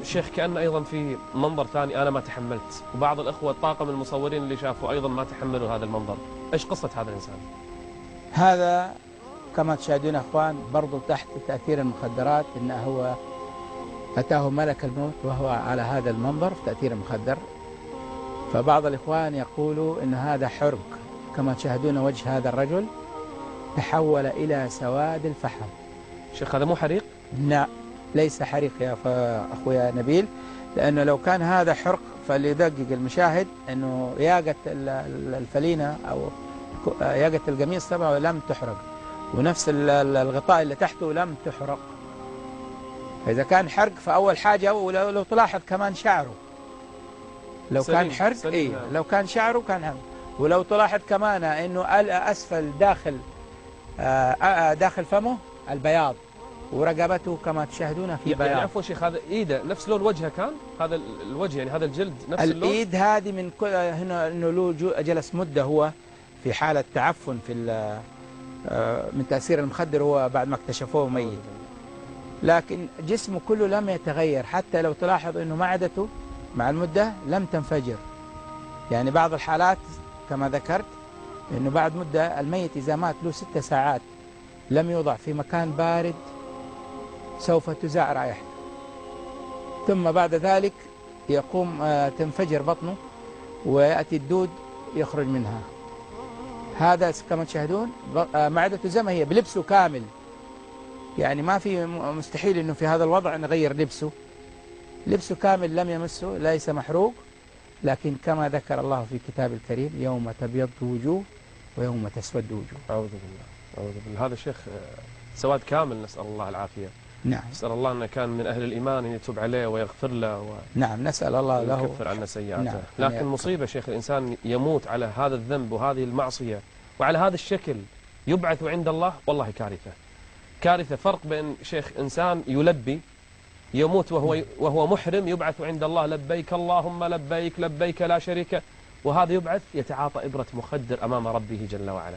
شيخ كأن أيضا في منظر ثاني أنا ما تحملت، وبعض الأخوة الطاقم المصورين اللي شافوا أيضا ما تحملوا هذا المنظر. إيش قصة هذا الإنسان؟ هذا كما تشاهدون أخوان برضو تحت تأثير المخدرات، إنه هو أتاه ملك الموت وهو على هذا المنظر في تأثير المخدر. فبعض الإخوان يقولوا إن هذا حرق، كما تشاهدون وجه هذا الرجل تحول إلى سواد الفحم. شيخ هذا مو حريق؟ لا ليس حريق يا أخويا نبيل، لأنه لو كان هذا حرق فليدقق المشاهد أنه ياقة الفلينة أو ياقة القميص تبعه لم تحرق، ونفس الغطاء اللي تحته لم تحرق. فإذا كان حرق فأول حاجة، ولو تلاحظ كمان شعره لو كان حرق إيه، لو كان شعره كان حرق. ولو تلاحظ كمان أنه أسفل داخل فمه البياض، ورقبته كما تشاهدون في بياض. يعني عفوا شيخ هذا ايده نفس لون وجهه كان؟ هذا الوجه يعني هذا الجلد نفس اللون؟ الايد هذه من كل هنا انه له جلس مده هو في حاله تعفن في من تاثير المخدر، هو بعد ما اكتشفوه ميت، لكن جسمه كله لم يتغير. حتى لو تلاحظ انه معدته مع المده لم تنفجر. يعني بعض الحالات كما ذكرت انه بعد مده الميت اذا مات له 6 ساعات لم يوضع في مكان بارد سوف تزاع رائحته، ثم بعد ذلك يقوم تنفجر بطنه ويأتي الدود يخرج منها. هذا كما تشاهدون معدته زي ما هي بلبسه كامل، يعني ما في مستحيل انه في هذا الوضع نغير لبسه كامل لم يمسه، ليس محروق. لكن كما ذكر الله في كتاب الكريم يوم تبيض وجوه ويوم تسود وجوه. أعوذ بالله أعوذ بالله. هذا شيخ سواد كامل، نسأل الله العافية. نعم. نسأل الله أنه كان من أهل الإيمان أن يتوب عليه ويغفر له نعم نسأل الله له ويكفر عنا سيئاته. نعم. لكن مصيبة شيخ الإنسان يموت على هذا الذنب وهذه المعصية وعلى هذا الشكل يبعث عند الله، والله كارثة كارثة. فرق بين شيخ إنسان يلبي يموت وهو محرم يبعث عند الله لبيك اللهم لبيك لبيك لا شريك، وهذا يبعث يتعاطى إبرة مخدر أمام ربه جل وعلا.